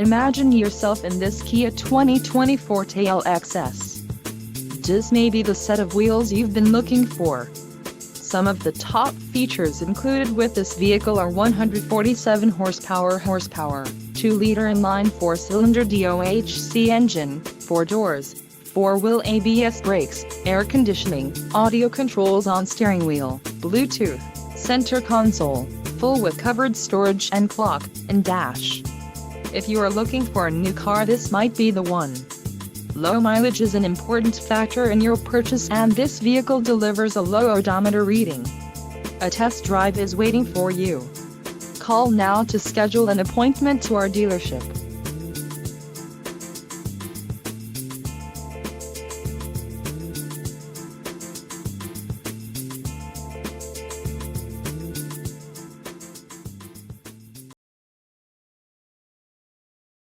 Imagine yourself in this Kia 2020 Forte LXS. This may be the set of wheels you've been looking for. Some of the top features included with this vehicle are 147 horsepower, 2-liter inline 4-cylinder DOHC engine, 4 doors, 4-wheel ABS brakes, air conditioning, audio controls on steering wheel, Bluetooth, center console, full with covered storage and clock, and dash. If you are looking for a new car, this might be the one. Low mileage is an important factor in your purchase, and this vehicle delivers a low odometer reading. A test drive is waiting for you. Call now to schedule an appointment to our dealership.